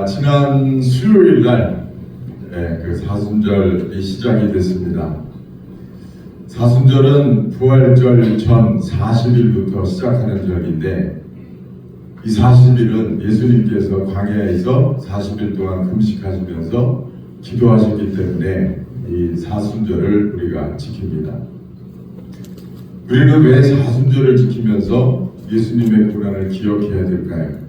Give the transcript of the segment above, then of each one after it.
지난 수요일 날 그 사순절이 시작이 됐습니다. 사순절은 부활절 전 40일부터 시작하는 절인데, 이 40일은 예수님께서 광야에서 40일 동안 금식하시면서 기도하셨기 때문에 이 사순절을 우리가 지킵니다. 우리는 왜 사순절을 지키면서 예수님의 고난을 기억해야 될까요?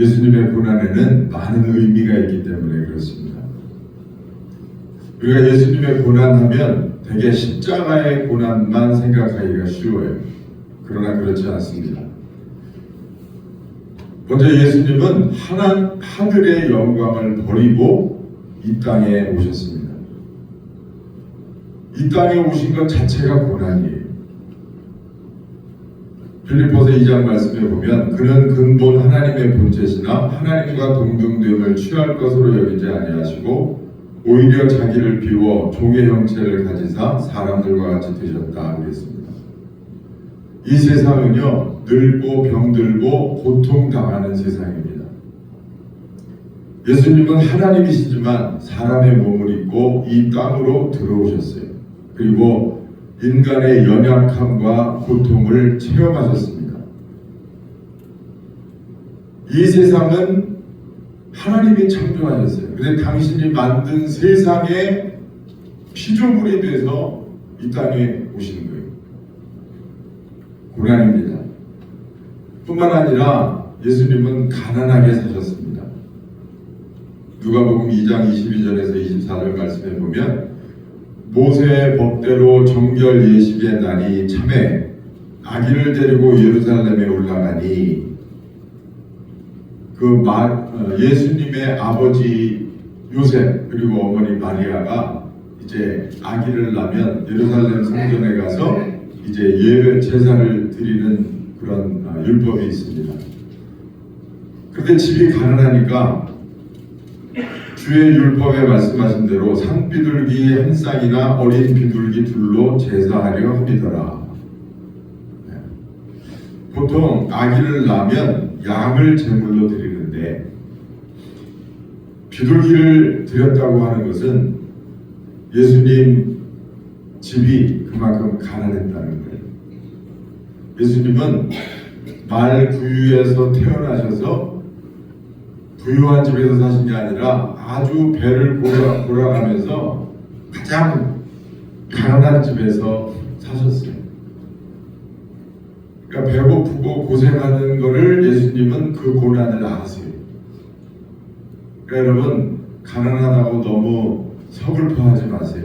예수님의 고난에는 많은 의미가 있기 때문에 그렇습니다. 우리가 예수님의 고난하면 대개 십자가의 고난만 생각하기가 쉬워요. 그러나 그렇지 않습니다. 먼저 예수님은 하늘의 영광을 버리고 이 땅에 오셨습니다. 이 땅에 오신 것 자체가 고난이에요. 빌립보서 2장 말씀에 보면 그는 근본 하나님의 본체시나 하나님과 동등됨을 취할 것으로 여기지 아니하시고 오히려 자기를 비워 종의 형체를 가지사 사람들과 같이 되셨다 그랬습니다. 이 세상은요, 늙고 병들고 고통당하는 세상입니다. 예수님은 하나님이시지만 사람의 몸을 입고 이 땅으로 들어오셨어요. 그리고 인간의 연약함과 고통을 체험하셨습니다. 이 세상은 하나님이 창조하셨어요. 그런데 당신이 만든 세상에 피조물이 돼서 이 땅에 오시는 거예요. 고난입니다. 뿐만 아니라 예수님은 가난하게 사셨습니다. 누가복음 2장 22절에서 24절 말씀에 보면 모세의 법대로 정결 예식의 날이 참에 아기를 데리고 예루살렘에 올라가니 예수님의 아버지 요셉 그리고 어머니 마리아가 이제 아기를 낳으면 예루살렘 성전에 가서 이제 예배 제사를 드리는 그런 율법이 있습니다. 그런데 집이 가난하니까 주의 율법에 말씀하신 대로 산비둘기 한 쌍이나 어린 비둘기 둘로 제사하려 합니더라. 보통 아기를 낳으면 양을 제물로 드리는데 비둘기를 드렸다고 하는 것은 예수님 집이 그만큼 가난했다는 거예요. 예수님은 말구유에서 태어나셔서 부유한 집에서 사신 게 아니라 아주 배를 골아가면서 가장 가난한 집에서 사셨어요. 그러니까 배고프고 고생하는 거를 예수님은 그 고난을 아세요. 그러니까 여러분, 가난하다고 너무 서글퍼하지 마세요.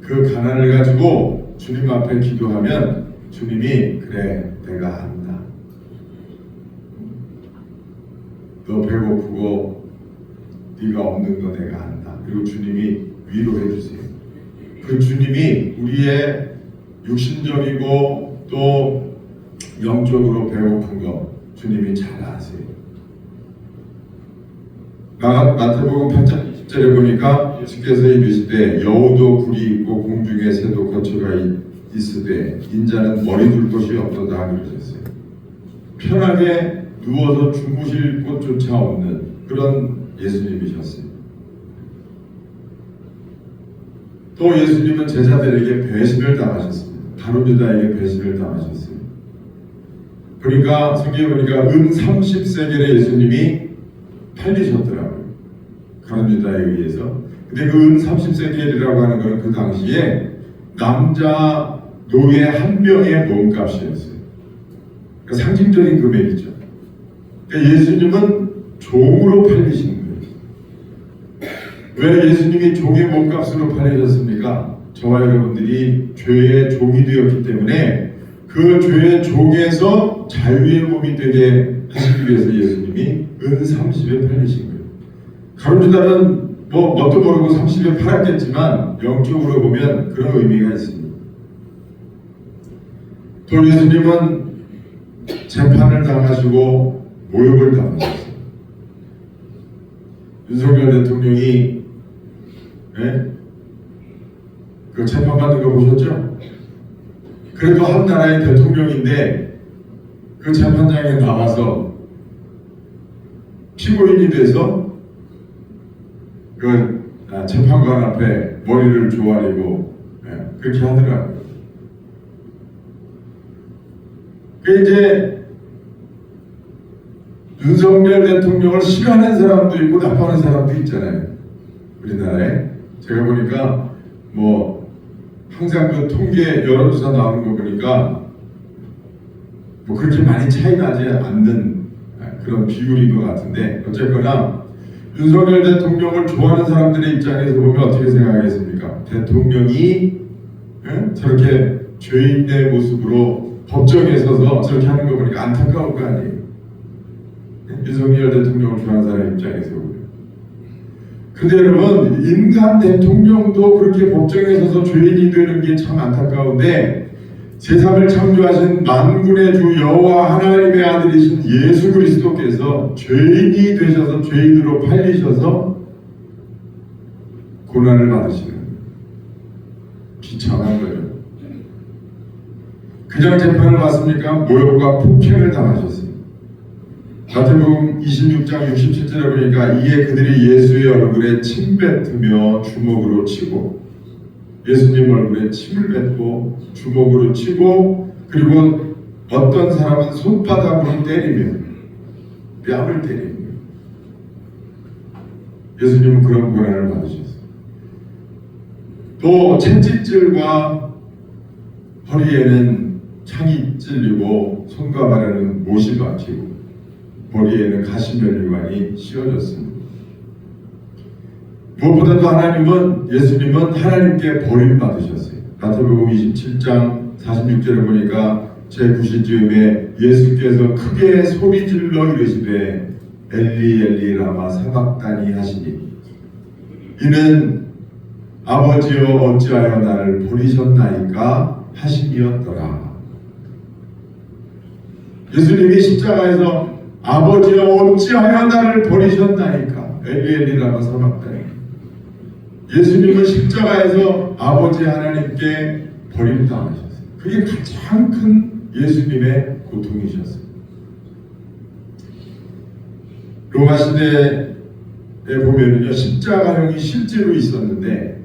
그 가난을 가지고 주님 앞에 기도하면 주님이 그래 내가 안다. 너 배고프고 네가 없는 거 내가 안다. 그리고 주님이 위로해 주세요. 그 주님이 우리의 육신적이고 또 영적으로 배고픈 거 주님이 잘 아세요. 마태복음 8장 10절에 보니까 예수께서 이르시되 여우도 굴이 있고 공중에 새도 거처가 있으되 인자는 머리 둘 곳이 없도다 그러셨어요. 편하게 누워서 주무실 곳조차 없는 그런 예수님이셨어요. 또 예수님은 제자들에게 배신을 당하셨습니다. 가룟 유다에게 배신을 당하셨어요. 그러니까 성경에 보니까 은 30세겔에 예수님이 팔리셨더라고요. 가룟 유다에 의해서. 근데 그 은 30세겔이라고 하는 것은 그 당시에 남자 노예 한 명의 몸값이었어요. 그러니까 상징적인 금액이죠. 그러니까 예수님은 종으로 팔리신 거예요. 왜 예수님이 종의 몸값으로 팔리셨습니까? 저와 여러분들이 죄의 종이 되었기 때문에 그 죄의 종에서 자유의 몸이 되게 하시기 위해서 예수님이 은 30에 팔리신 거예요. 가룟 유다는 뭣도 모르고 30에 팔았겠지만 영적으로 보면 그런 의미가 있습니다. 또 예수님은 재판을 당하시고 모욕을 당하셨어요. 윤석열 대통령이 그 재판받는 거 보셨죠? 그래도 한 나라의 대통령인데 그 재판장에 나와서 피고인이 돼서 그 재판관 앞에 머리를 조아리고 그렇게 하더라고요. 그 이제 윤석열 대통령을 싫어하는 사람도 있고 나빠하는 사람도 있잖아요. 우리나라에 제가 보니까 뭐 항상 그 통계 여론조사 나오는 거 보니까 뭐 그렇게 많이 차이 나지 않는 그런 비율인 것 같은데, 어쨌거나 윤석열 대통령을 좋아하는 사람들의 입장에서 보면 어떻게 생각하겠습니까? 대통령이 저렇게 죄인의 모습으로 법정에 서서 저렇게 하는 거 보니까 안타까울 거 아니에요. 윤석열 대통령을 좋아하는 사람 입장에서 보면. 근데 여러분, 인간 대통령도 그렇게 법정에 서서 죄인이 되는 게 참 안타까운데, 세상을 창조하신 만군의 주 여호와 하나님의 아들이신 예수 그리스도께서 죄인이 되셔서 죄인으로 팔리셔서 고난을 받으시는, 비참한 거예요. 그냥 재판을 받습니까? 모욕과 폭행을 당하셨어요. 마태복음 26장 67절에 보니까 이에 그들이 예수의 얼굴에 침 뱉으며 주먹으로 치고, 예수님 얼굴에 침을 뱉고 주먹으로 치고, 그리고 어떤 사람은 손바닥으로 때리며 뺨을 때리며, 예수님은 그런 고난을 받으셨어요. 또 채찍질과 허리에는 창이 찔리고 손과 발에는 못이 박히고 머리에는 가시면류관이 씌워졌습니다. 무엇보다도 하나님은, 예수님은 하나님께 버림받으셨어요. 마태복음 27장 46절에 보니까 제9시쯤에 예수께서 크게 소리질러 이르시되 엘리 엘리 라마 사박다니 하시니, 이는 아버지여 어찌하여 나를 버리셨나이까 하심이었더라. 예수님이 십자가에서 아버지여 어찌하여 나를 버리셨나이까, 엘리 엘리 라마 사박다니. 예수님은 십자가에서 아버지 하나님께 버림당하셨어요. 그게 가장 큰 예수님의 고통이셨어요. 로마 시대에 보면은요, 십자가형이 실제로 있었는데,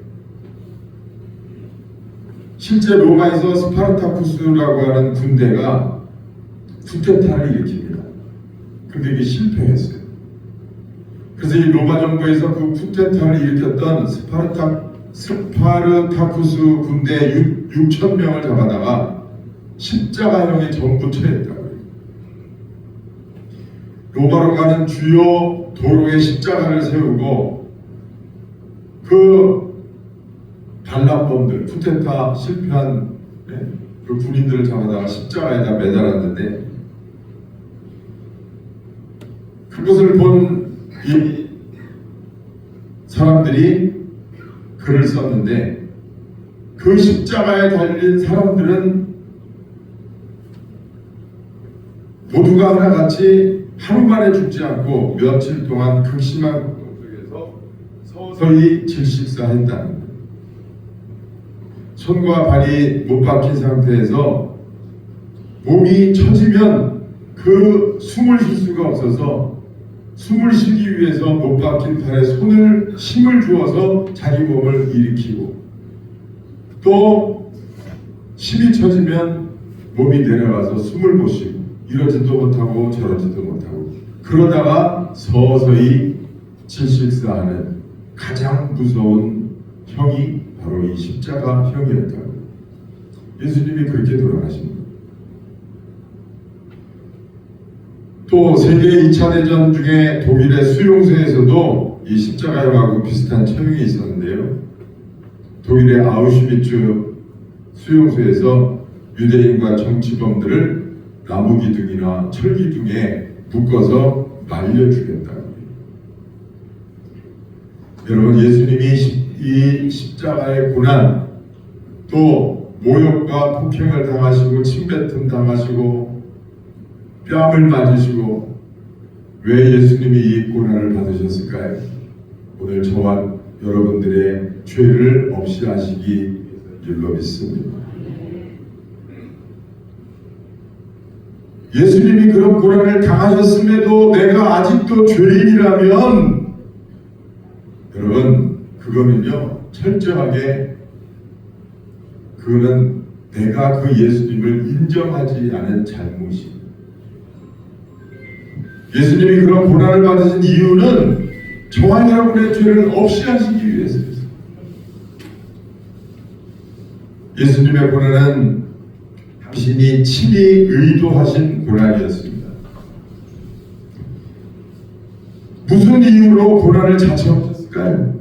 실제 로마에서 스파르타쿠스라고 하는 군대가 쿠데타를 일으킵니다. 근데 이게 실패했어요. 그래서 이 로마 정부에서 그 쿠데타를 일으켰던 스파르타쿠스 군대 6,000명을 잡아다가 십자가형에 전부 처했다고요. 로마로 가는 주요 도로에 십자가를 세우고 그 반란범들, 쿠데타 실패한 그 군인들을 잡아다가 십자가에다 매달았는데, 그것을 본 이 사람들이 글을 썼는데, 그 십자가에 달린 사람들은 모두가 하나같이 하루 만에 죽지 않고 며칠 동안 극심한 고통 속에서 서서히 질식사했다는 거예요. 손과 발이 못 박힌 상태에서 몸이 처지면 그 숨을 쉴 수가 없어서 숨을 쉬기 위해서 못 박힌 팔에 손을 힘을 주어서 자기 몸을 일으키고, 또 힘이 처지면 몸이 내려가서 숨을 못 쉬고 이러지도 못하고 저러지도 못하고, 그러다가 서서히 질식사하는 가장 무서운 형이 바로 이 십자가 형이었다고. 예수님이 그렇게 돌아가신 거예요. 또 세계 2차 대전 중에 독일의 수용소에서도 이 십자가형하고 비슷한 처형이 있었는데요. 독일의 아우슈비츠 수용소에서 유대인과 정치범들을 나무 기둥이나 철 기둥에 묶어서 말려 죽였다고. 여러분, 예수님이 이 십자가의 고난, 또 모욕과 폭행을 당하시고 침뱉음 당하시고 뺨을 맞으시고, 왜 예수님이 이 고난을 받으셨을까요? 오늘 저와 여러분들의 죄를 없이 하시기 위해서 믿습니다. 예수님이 그런 고난을 당하셨음에도 내가 아직도 죄인이라면 여러분 그거는요 철저하게 그거는 내가 그 예수님을 인정하지 않은 잘못입니다. 예수님이 그런 고난을 받으신 이유는 저와 여러분의 죄를 없이 하시기 위해서였습니다. 예수님의 고난은 당신이 친히 의도하신 고난이었습니다. 무슨 이유로 고난을 자처하셨을까요?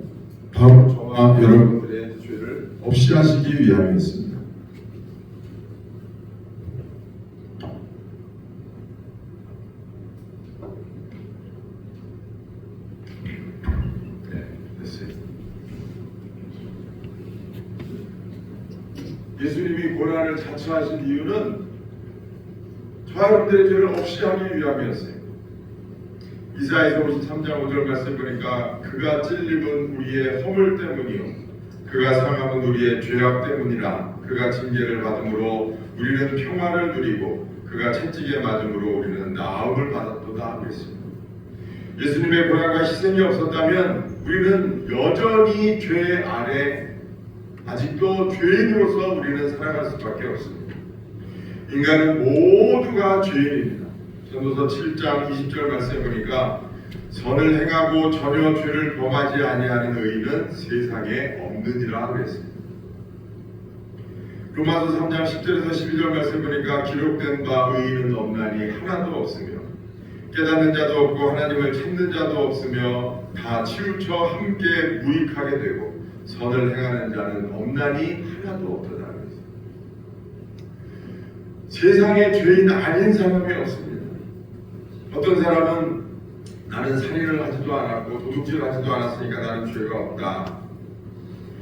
바로 저와 여러분들의 죄를 없이 하시기 위함이었습니다. 예수님이 고난을 자처하신 이유는 저와 여러분들의 죄를 없이 하기 위함이었어요. 이사야서 53장 5절 말씀 보니까 그가 찔림은 우리의 허물 때문이요 그가 상함은 우리의 죄악 때문이라 그가 징계를 받음으로 우리는 평화를 누리고 그가 채찍에 맞음으로 우리는 나음을 받았도다 그랬습니다. 예수님의 고난과 희생이 없었다면 우리는 여전히 죄 아래 아직도 죄인으로서 우리는 살아갈 수밖에 없습니다. 인간은 모두가 죄인입니다. 전도서 7장 20절 말씀에 보니까 선을 행하고 전혀 죄를 범하지 아니하는 의인은 세상에 없느니라 그랬습니다. 로마서 3장 10절에서 12절 말씀 보니까 기록된 바 의인은 없나니 하나도 없으며 깨닫는 자도 없고 하나님을 찾는 자도 없으며 다 치우쳐 함께 무익하게 되고 선을 행하는 자는 없나니 하나도 없도다 그랬습니다. 세상에 죄인 아닌 사람이 없습니다. 어떤 사람은 나는 살인을 하지도 않았고 도둑질을 하지도 않았으니까 나는 죄가 없다.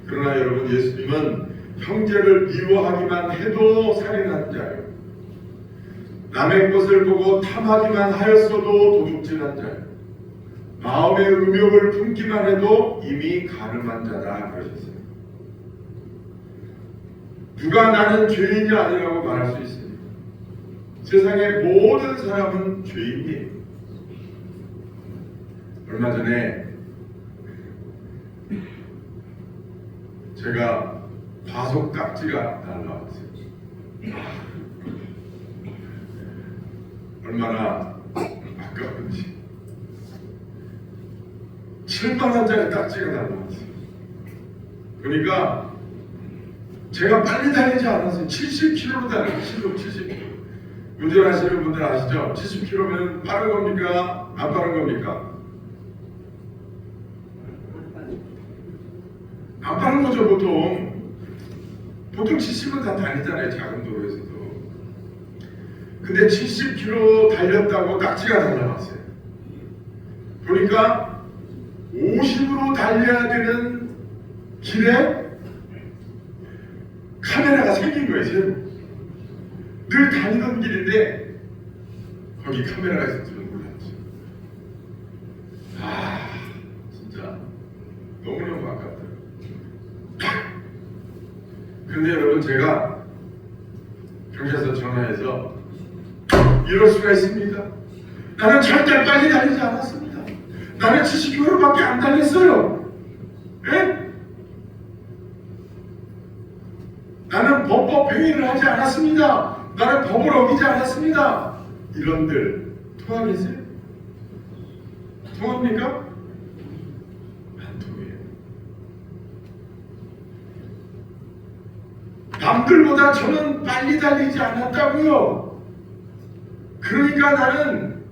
그러나 여러분 예수님은 형제를 미워하기만 해도 살인한 자예요. 남의 것을 보고 탐하기만 하였어도 도둑질한 자예요. 마음의 음욕을 품기만 해도 이미 가늠한 자다 그러셨어요. 누가 나는 죄인이 아니라고 말할 수 있습니다. 세상의 모든 사람은 죄인이에요. 얼마 전에 제가 과속 딱지가 날라왔어요. 얼마나 아까운지 7만원짜리 딱지가 날라왔어요. 그러니까 제가 빨리 달리지 않았어요. 70km로 달렸어요. 70km. 운전하시는 분들 아시죠? 70km면 빠른 겁니까? 안 빠른 겁니까? 안 빠른 거죠. 보통 70은 다 달리잖아요. 작은 도로에서도. 근데 70km 달렸다고 딱지가 날라왔어요. 그러니까 50으로 달려야 되는 길에 카메라가 생긴 거예요. 새로. 늘 다니던 길인데 거기 카메라가 있을 줄은 몰랐죠. 진짜 너무너무 아깝더라고요. 근데 여러분 제가 경찰서 전화해서 이럴 수가 있습니까? 나는 절대 빨리 달리지 않았습니다. 나는 70km밖에 안 달렸어요. 예? 나는 법법 행위를 하지 않았습니다. 나는 법을 어기지 않았습니다. 이런들 통하겠어요? 통합니까? 안 통해요. 남들보다 저는 빨리 달리지 않았다고요. 그러니까 나는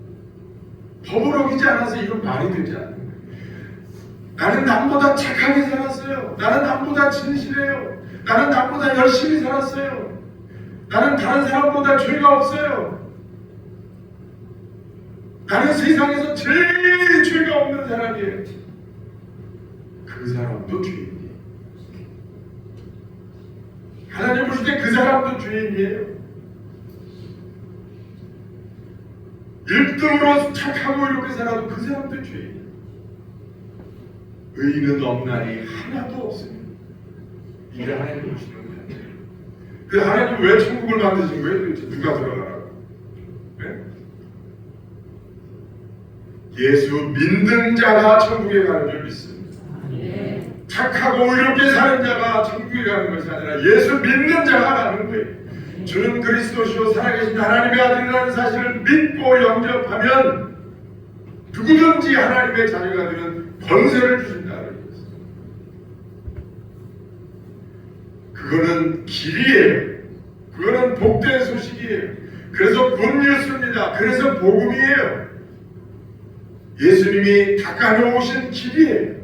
법을 어기지 않아서 이건 말이 되지 않는 거예요. 나는 남보다 착하게 살았어요. 나는 남보다 진실해요. 나는 남보다 열심히 살았어요. 나는 다른 사람보다 죄가 없어요. 나는 세상에서 제일 죄가 없는 사람이에요. 그 사람도 죄인이에요. 하나님 보실 때 그 사람도 죄인이에요. 1등으로 착하고 이렇게 살아도 그 사람도 죄인이에요. 의인은 없나니 하나도 없습니다. 이게 하나님 보시는 거예요. 그 하나님 왜 천국을 만드신 거예요? 도대체 누가 들어가라고? 네? 예수 믿는 자가 천국에 가는 줄 믿습니다. 착하고 의롭게 사는 자가 천국에 가는 것이 아니라 예수 믿는 자가 가는 거예요. 주는 그리스도시요 살아계신 하나님의 아들이라는 사실을 믿고 영접하면 누구든지 하나님의 자녀가 되는 권세를 주신다는 것입니다. 그거는 길이에요. 그거는 복된 소식이에요. 그래서 굿뉴스입니다. 그래서 복음이에요. 예수님이 닦아놓으신 길이에요.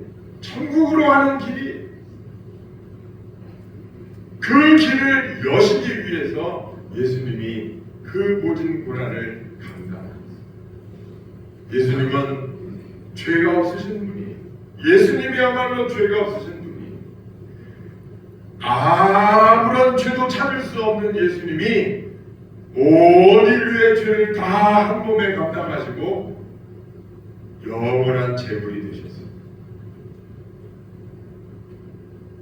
천국으로 가는 길이에요. 그 길을 여시기 위해서 예수님이 그 모든 고난을 감당합니다. 예수님은 죄가 없으신 분이에요. 예수님이야말로 죄가 없으신 분이에요. 아무런 죄도 찾을 수 없는 예수님이 온 인류의 죄를 다 한 몸에 감당하시고 영원한 제물이 되셨어요.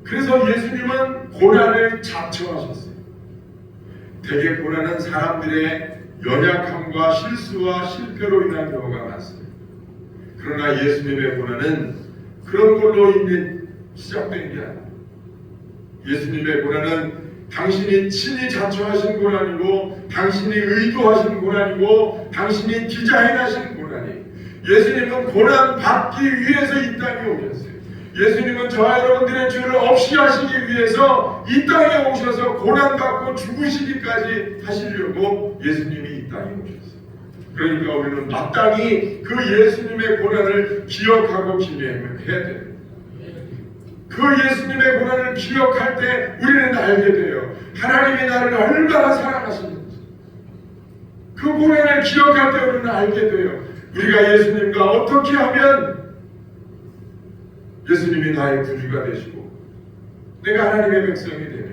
그래서 예수님은 고난을 자처하셨어요. 대개 고난은 사람들의 연약함과 실수와 실패로 인한 경우가 많습니다. 그러나 예수님의 고난은 그런 걸로 시작된 게 아니에요. 예수님의 고난은 당신이 친히 자처하신 고난이고, 당신이 의도하신 고난이고, 당신이 디자인하신 고난이에요. 예수님은 고난 받기 위해서 이 땅에 오셨어요. 예수님은 저와 여러분들의 죄를 없이 하시기 위해서 이 땅에 오셔서 고난받고 죽으시기까지 하시려고 예수님이 이 땅에 오셨어요. 그러니까 우리는 마땅히 그 예수님의 고난을 기억하고 지내야 돼요. 그 예수님의 고난을 기억할 때 우리는 알게 돼요. 하나님이 나를 얼마나 사랑하시는지. 그 고난을 기억할 때 우리는 알게 돼요. 우리가 예수님과 어떻게 하면 예수님이 나의 구주가 되시고 내가 하나님의 백성이 되며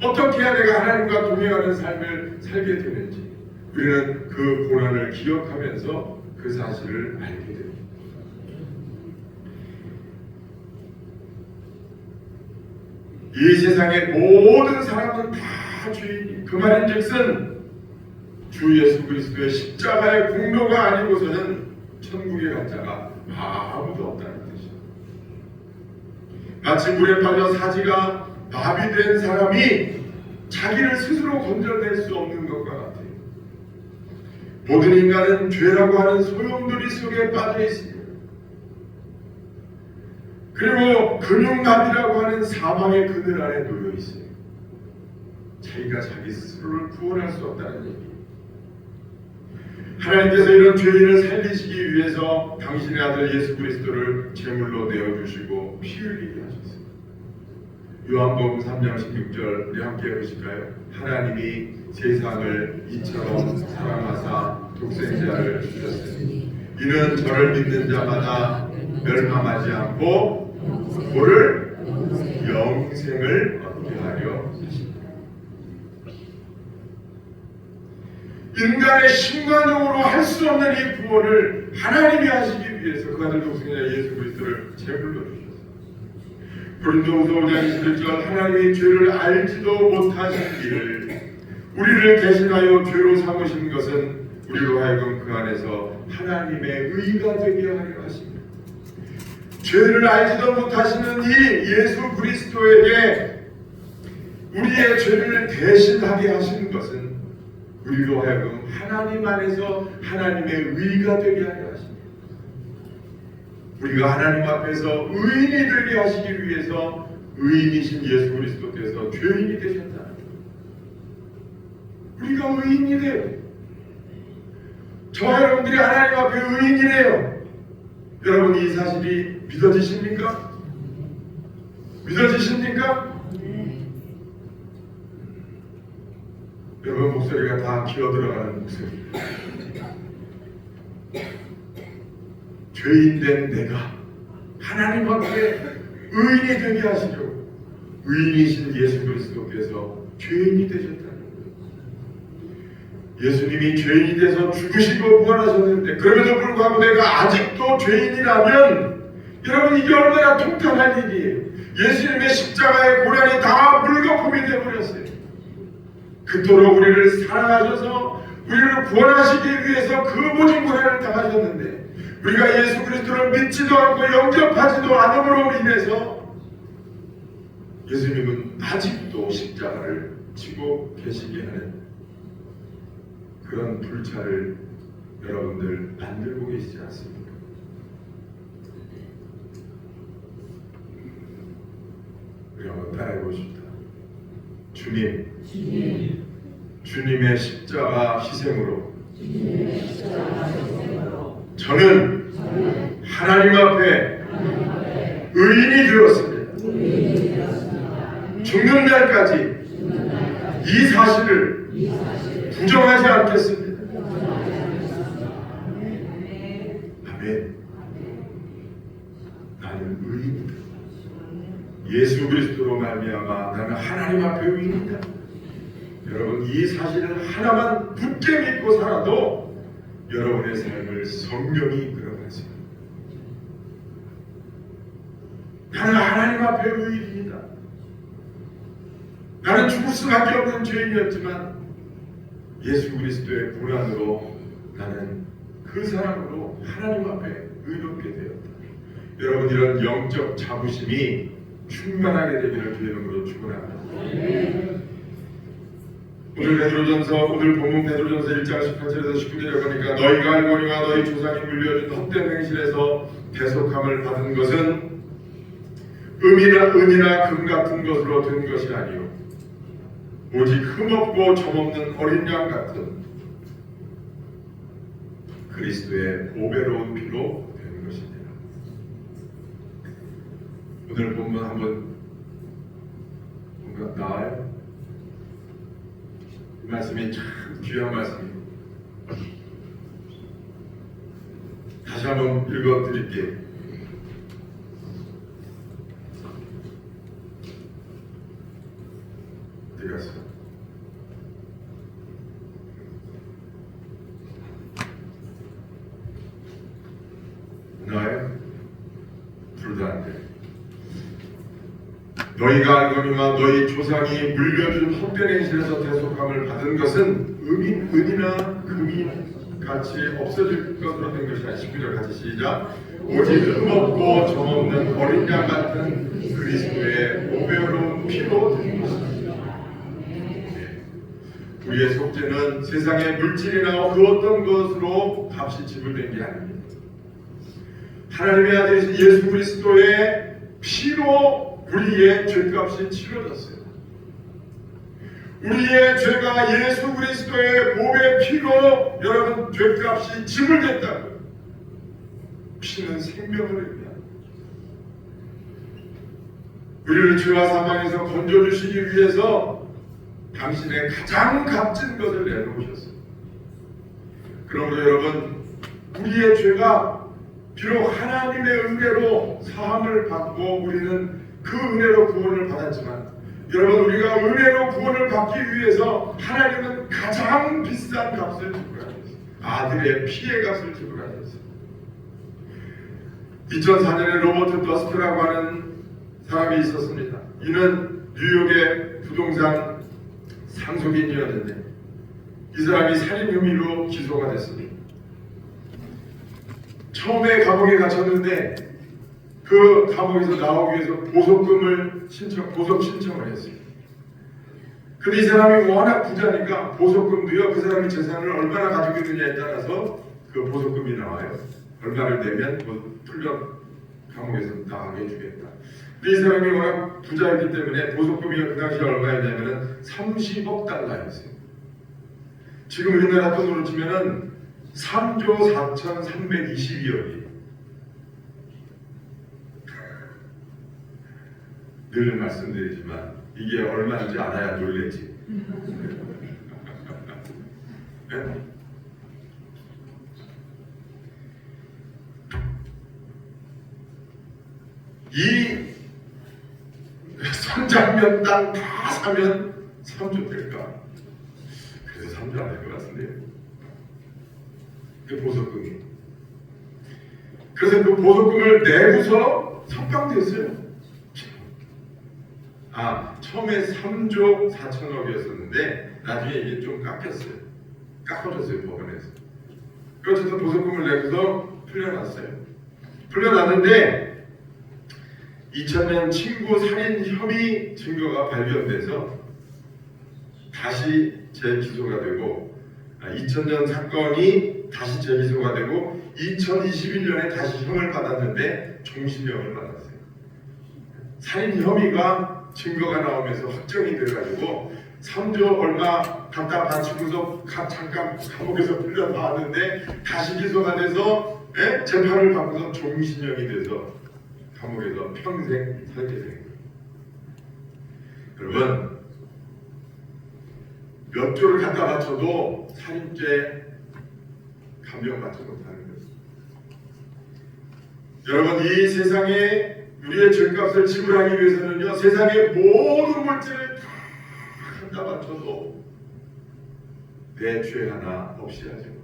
어떻게 해야 내가 하나님과 동행하는 삶을 살게 되는지 우리는 그 고난을 기억하면서 그 사실을 알게 됩니다. 이 세상의 모든 사람은 다 죄인이, 그 말인즉슨 주 예수 그리스도의 십자가의 공로가 아니고서는 천국에 갈 자가 아무도 없다는 뜻입니다. 마치 물에 빠져 사지가 마비된 사람이 자기를 스스로 건져낼 수 없는 것과 같아요. 모든 인간은 죄라고 하는 소용돌이 속에 빠져 있습니다. 그리고 근육마비라고 하는 사망의 그늘 안에 놓여 있어요. 자기가 자기 스스로를 구원할 수 없다는 얘기예요. 하나님께서 이런 죄인을 살리시기 위해서 당신의 아들 예수 그리스도를 제물로 내어주시고 피 흘리게 하셨어요. 요한복음 3장 16절 우리 함께 보실까요? 하나님이 세상을 이처럼 사랑하사 독생자를 주셨으니 이는 저를 믿는 자마다 멸망하지 않고 뭐를? 영생을 얻게 하려 하십니다. 인간의 신관적으로 할 수 없는 이 구원을 하나님이 하시기 위해서 그 아들 독생자 예수 그리스도를 제물로 주셨어요. 고린도후서 5장 21절 하나님이 죄를 알지도 못하시기를 우리를 대신하여 죄로 삼으신 것은 우리로 하여금 그 안에서 하나님의 의가 되게 하려 하십니다. 죄를 알지도 못하시는 이 예수 그리스도에게 우리의 죄를 대신하게 하시는 것은 우리로 하여금 하나님 안에서 하나님의 의가 되게 하려 하십니다. 우리가 하나님 앞에서 의인이 되게 하시기 위해서 의인이신 예수 그리스도께서 죄인이 되셨다는 거예요. 우리가 의인이 돼요. 저와 여러분들이 하나님 앞에 의인이래요. 여러분 이 사실이 믿어지십니까? 믿어지십니까? 여러분 목소리가 다 기어들어가는 목소리. 죄인된 내가 하나님 앞에 의인이 되게 하시려고 의인이신 예수 그리스도께서 죄인이 되셨다는 거예요. 예수님이 죄인이 돼서 죽으시고 부활하셨는데 그럼에도 불구하고 내가 아직도 죄인이라면 여러분 이게 얼마나 통탄한 일이에요. 예수님의 십자가의 고난이 다 물거품이 되어버렸어요. 그토록 우리를 사랑하셔서 우리를 구원하시기 위해서 그 모든 고난을 당하셨는데 우리가 예수 그리스도를 믿지도 않고 영접하지도 않음으로 인해서 예수님은 아직도 십자가를 지고 계시게 하는 그런 불찰을 여러분들 만들고 계시지 않습니까? 우리 한번 따라해보십시다. 주님의 십자가 희생으로 저는 하나님 앞에 의인이 되었습니다. 죽는 날까지 이 사실을 부정하지 않겠습니다. 아멘. 나는 의인이다. 예수 그리스도로 말미암아 나는 하나님 앞에 의인이다. 여러분, 이 사실을 하나만 굳게 믿고 살아도 여러분의 삶을 성령이 이끌어가세요. 나는 하나님 앞에 의인이다. 나는 죽을 수밖에 없는 죄인이었지만 예수 그리스도의 고난으로 나는 그 사람으로 하나님 앞에 의롭게 되었다. 여러분, 이런 영적 자부심이 충만하게 되기를 주의 이름으로 축원합니다. 오늘 베드로전서, 오늘 본문 베드로전서 1장 18절에서 19절에 보니까 너희가 알거니와 너희 조상이 물려준 헛된 행실에서 대속함을 받은 것은 은이나 금 같은 것으로 된 것이 아니요 오직 흠없고 점없는 어린 양 같은 그리스도의 보배로운 피로 된 것이니라. 오늘 본문 한번 뭔가 나와요? 이 말씀이 참 귀한 말씀입니다. 다시 한번 읽어드릴게요. 어디 갔어? 나요? 둘 다 안 돼. 너희가 알거니와 너희 조상이 물려준 헛된 행실에서 대속함을 받은 것은 은이나 금이 같이 없어질 것으로 된 것이 아니라 19절 같이 시작. 오직 흠없고 점없는 어린 양 같은 그리스도의 보배로운 피로 된 것입니다. 우리의 속죄는 세상의 물질이나 그 어떤 것으로 값이 지불된 게 아닙니다. 하나님의 아들이신 예수 그리스도의 피로 우리의 죄값이 치러졌어요. 우리의 죄가 예수 그리스도의 보배 피로 여러분 죄값이 지불됐다고요. 피는 생명을 의미합니다. 우리를 죄와 사망에서 건져주시기 위해서 당신의 가장 값진 것을 내놓으셨어요. 그러므로 여러분, 우리의 죄가 비록 하나님의 은혜로 사함을 받고 우리는 그 은혜로 구원을 받았지만, 여러분, 우리가 은혜로 구원을 받기 위해서 하나님은 가장 비싼 값을 지불하셨어요. 아들의 피의 값을 지불하셨어요. 2004년에 로버트 더스트라고 하는 사람이 있었습니다. 이는 뉴욕의 부동산 상속인이었는데 이 사람이 살인 혐의로 기소가 됐습니다. 처음에 감옥에 갇혔는데 그 감옥에서 나오기 위해서 보석 신청을 했어요. 근데 이 사람이 워낙 부자니까 보석금도요, 그 사람이 재산을 얼마나 가지고 있느냐에 따라서 그 보석금이 나와요. 얼마를 내면 풀려 감옥에서 나가게 해주겠다. 근데 이 사람이 워낙 부자였기 때문에 보석금이 그 당시에 얼마였냐면은 30억 달러였어요. 지금 우리나라 돈으로 치면은 3조 4,322억이에요. 늘 말씀드리지만 이게 얼마인지 알아야 놀랬지. 네? 이 선장면 땅 다 사면 3조 될까? 그래서 3조 안 될 것 같은데요. 그 보석금이. 그래서 그 보석금을 내고서 석방됐어요. 처음에 3조 4천억이었었는데 나중에 이게 좀 깎였어요. 깎아줬어요, 법원에서. 그래서 보석금을 내고서 풀려났어요. 풀려났는데 2000년 친구 살인 혐의 증거가 발견돼서 다시 재기소가 되고 2000년 사건이 다시 재기소가 되고 2021년에 다시 형을 받았는데 종신형을 받았어요. 살인 혐의가 증거가 나오면서 확정이 돼가지고 3조 얼마 갖다 바치고서 잠깐 감옥에서 풀려 나왔는데 다시 기소가 돼서 재판을 받고서 종신형이 돼서 감옥에서 평생 살게 된 거예요. 여러분, 몇 조를 갖다 바쳐도 살인죄 감형받지 못하는 거예요. 여러분, 이 세상에 우리의 죄값을 지불하기 위해서는요, 세상의 모든 물질을 다 갖다 바쳐도 내 죄 하나 없이 하지 못해요.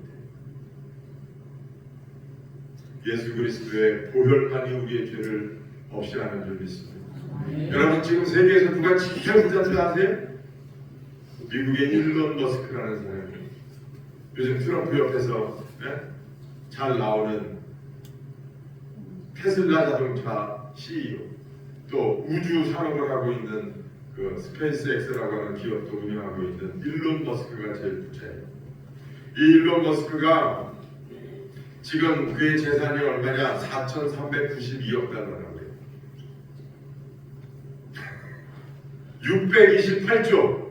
예수 그리스도의 보혈만이 우리의 죄를 없이 하는 줄 믿습니다. 여러분, 지금 세계에서 누가 제일 부자인지 아세요? 미국의 일론 머스크라는 사람이 요즘 트럼프 옆에서 잘 나오는 테슬라 자동차 CEO, 또 우주 산업을 하고 있는 그 스페이스X라고 하는 기업도 운영하고 있는 일론 머스크가 제일 부자예요. 이 일론 머스크가 지금 그의 재산이 얼마냐? 4,392억 달러라고요. 628조.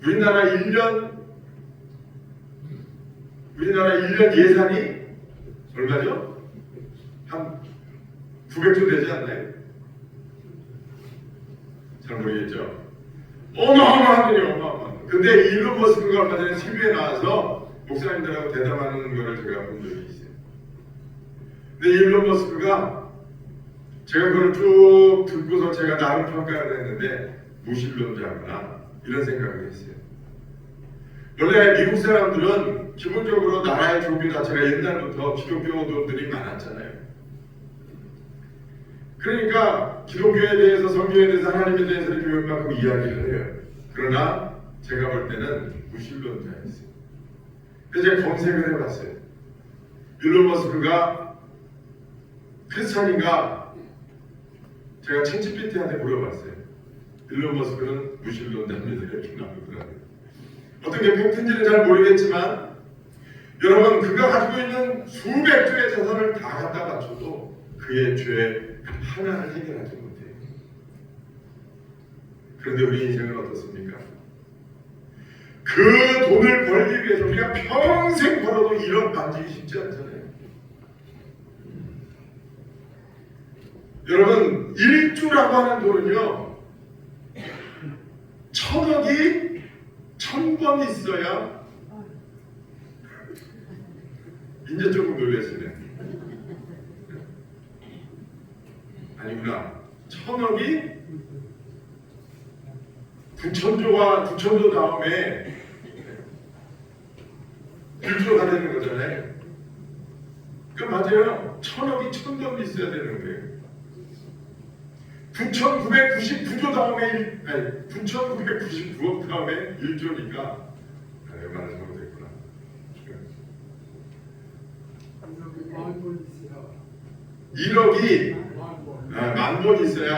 우리나라 1년 예산이 얼마죠? 한 900조 되지 않나요? 잘 모르겠죠? 어마어마한 돈이 어마어마한. 근데 일론 머스크가 얼마 전에 TV에 나와서 목사님들하고 대담하는 거를 제가 본 적이 있어요. 근데 일론 머스크가 제가 그걸 쭉 듣고서 제가 나름 평가를 했는데 무신론자구나 이런 생각을 했어요. 원래 미국 사람들은 기본적으로 나라의 종교 자체가 옛날부터 기독교도들이 많았잖아요. 그러니까 기독교에 대해서, 성경에 대해서, 하나님에 대해서 이렇게 웬만큼 이야기를 해요. 그러나 제가 볼 때는 무신론자였어요. 그래서 제가 검색을 해봤어요. 일론 머스크가 크리스찬인가? 제가 챗GPT한테 물어봤어요. 일론 머스크는 무신론자입니다. 이렇게 나오더라고요. 어떤 게 팩트인지는 잘 모르겠지만 여러분, 그가 가지고 있는 수백 조의 재산을 다 갖다 바쳐도 그의 죄 하나를 해결하지 못해요. 그런데 우리 인생은 어떻습니까? 그 돈을 벌기 위해서 우리가 평생 벌어도 1억 만지기 쉽지 않잖아요. 여러분, 1조라고 하는 돈은요, 1000억이 1000번 있어야. 이제 조금 놀랐으네. 아니구나. 1000억이 9천조 다음에 1조가 되는 거잖아요. 그러니까 맞아요. 1000억이 1000번 있어야 되는 거예요. 9,999조 다음에 9,999억 다음에 1조니까 얼마나 잘못됐구나. 1억이 10,000번 있어야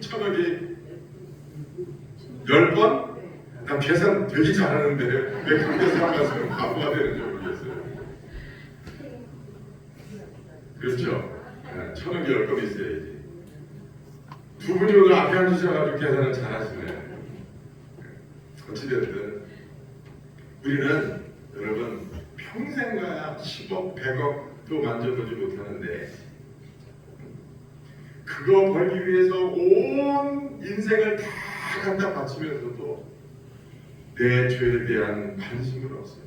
1,000억이 10번? 난 계산 되게 잘하는데 왜 그렇게 생각하시면 바보가 되는지 모르겠어요. 그렇죠? 1,000억이 10번 있어야지. 두 분이 오늘 앞에 앉으셔가지고 계산을 잘하시네. 어찌됐든 우리는 여러분 평생 가야 10억, 100억도 만져보지 못하는데 그거 벌기 위해서 온 인생을 다 갖다 바치면서도 내 죄에 대한 관심은 없어요.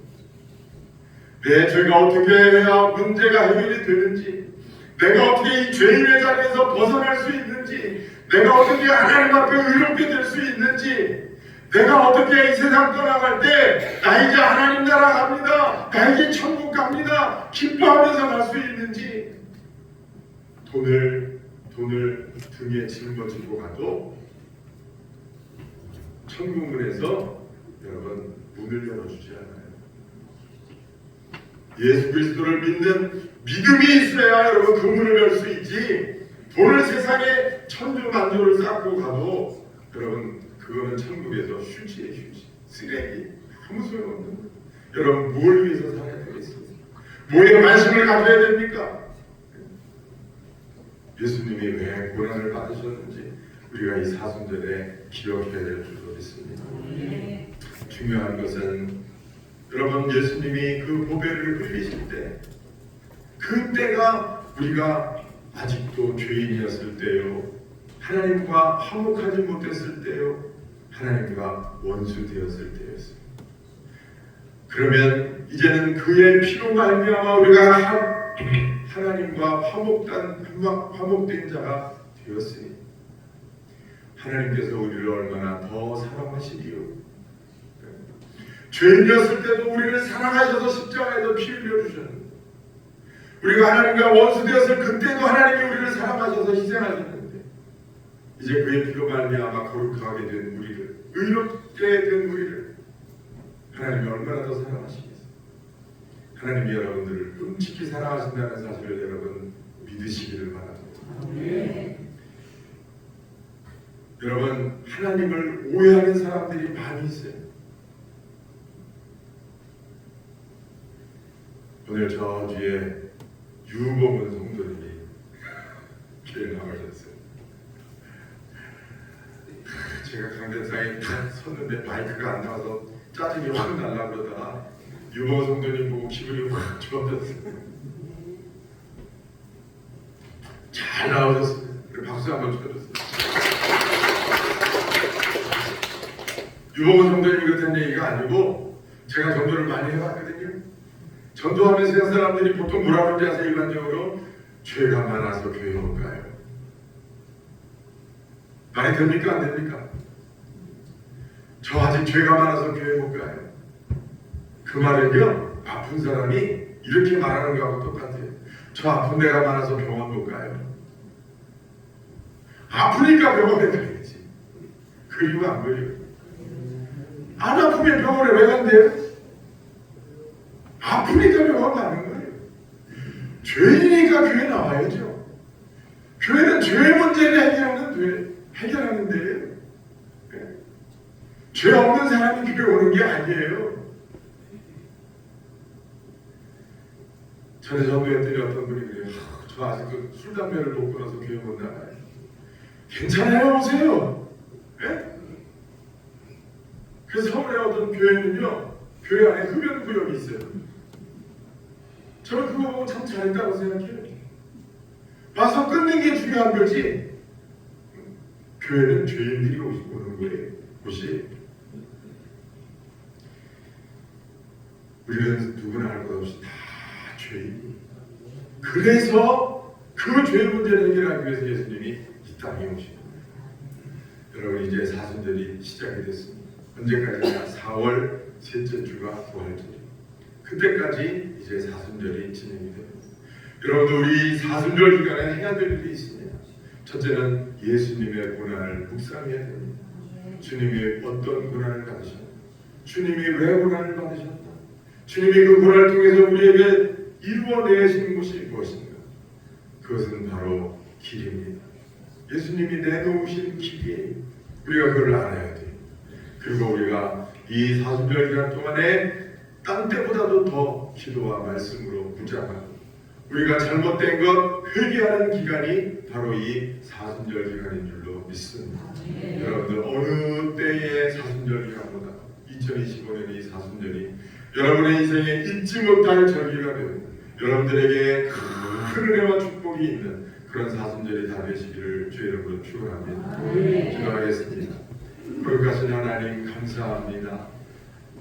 내 죄가 어떻게 해야 문제가 해결이 되는지, 내가 어떻게 이 죄인의 자리에서 벗어날 수 있는지, 내가 어떻게 하나님 앞에 의롭게 될 수 있는지, 내가 어떻게 이 세상 떠나갈 때 나 이제 하나님 나라 갑니다, 나 이제 천국 갑니다 기뻐하면서 갈 수 있는지, 돈을 등에 짊어지고 가도 천국문에서 여러분 문을 열어주지 않아요. 예수 그리스도를 믿는 믿음이 있어야 여러분 그 문을 열 수 있지. 돈을 세상에 천주만주를 쌓고 가도 여러분 그거는 천국에서 휴지에 휴지, 쓰레기, 아무 소용없는 거예요. 여러분 뭘 위해서 살아야 되겠습니까? 뭐에 관심을 가져야 됩니까? 예수님이 왜 고난을 받으셨는지 우리가 이 사순절에 기억해야 될 줄로 믿습니다. 중요한 것은 여러분 예수님이 그 보배를 흘리실 때 그때가 우리가 아직도 죄인이었을 때요, 하나님과 화목하지 못했을 때요, 하나님과 원수 되었을 때였습니다. 그러면 이제는 그의 피로 말미암아 우리가 하나님과 화목된 자가 되었으니 하나님께서 우리를 얼마나 더 사랑하시리요. 죄인이었을 때도 우리를 사랑하셔서 십자가에서 피 흘려주셨는데, 우리가 하나님과 원수 되었을 그때도 하나님이 우리를 사랑하셔서 희생하셨는데, 이제 그의 피로 말미암아 거룩하게 된 우리를, 의롭게 된 우리를 하나님이 얼마나 더 사랑하시겠어요. 하나님이 여러분들을 끔찍히 사랑하신다는 사실을 여러분 믿으시기를 바랍니다. 여러분 하나님을 오해하는 사람들이 많이 있어요. 오늘 저 뒤에 유복은 성도님이 교회 나가셨어요. 제가 강대상에 딱 섰는데 마이크가 안 나와서 짜증이 확 날라 그러다가 유복은 성도님 보고 기분이 확 좋아졌어요. 잘 나오셨어요. 박수 한번 쳐주세요. 유복은 성도님이 그렇다는 얘기가 아니고 제가 전도를 많이 해봤거든요. 전도하면서 세상 사람들이 보통 뭐라 그러지 아세요? 일반적으로 죄가 많아서 교회 못 가요. 말이 됩니까? 안 됩니까? 저 아직 죄가 많아서 교회 못 가요. 그 말은요, 아픈 사람이 이렇게 말하는 거하고 똑같아요. 저 아픈 데가 많아서 병원 못 가요. 아프니까 병원에 가야지. 그 이유가 안 보여요. 안 아프면 병원에 왜 간대요? 아프니까 병원 가는 거예요. 죄인이니까 교회 나와야죠. 교회는 죄 문제를 해결하는 데예요. 네. 죄 없는 사람이 교회 오는 게 아니에요. 전에 전도했더니 어떤 분이 그래요. 저 아직도 술, 담배를 못 끊어서 교회 못 나가요. 괜찮아요, 오세요. 네? 그래서 서울에 어떤 교회는요, 교회 안에 흡연 구역이 있어요. 저는 그거 보고 참 잘했다고 생각해요. 와서 끊는 게 중요한 거지. 교회는 죄인들이 오는 거예요. 곳이. 우리는 누구나 알 것 없이 다 죄인이. 그래서 그 죄 문제를 해결하기 위해서 예수님이 이 땅에 오신 거예요. 여러분 이제 사순절이 시작이 됐습니다. 언제까지나 4월 셋째 주가 부활절이에요. 그때까지 이제 사순절이 진행이 됩니다. 여러분 우리 사순절 기간에 해야 될 일이 있습니다. 첫째는 예수님의 고난을 묵상해야 됩니다. 주님이 어떤 고난을 받으셨나? 주님이 왜 고난을 받으셨나? 주님이 그 고난을 통해서 우리에게 이루어내신 것이 무엇인가? 그것은 바로 길입니다. 예수님이 내놓으신 길이에요. 우리가 그걸 알아야 돼요. 그리고 우리가 이 사순절 기간 동안에 딴 때보다도 더 기도와 말씀으로 묵상하고 우리가 잘못된 것 회개하는 기간이 바로 이 사순절 기간인 줄로 믿습니다. 여러분들 어느 때의 사순절 기간보다 2025년 이 사순절이 여러분의 인생에 잊지 못할 절기가 되고 여러분들에게 큰 은혜와 축복이 있는 그런 사순절이 다 되시기를 주의 이름으로 축원합니다. 기도하겠습니다. 거룩하신 하나님 감사합니다.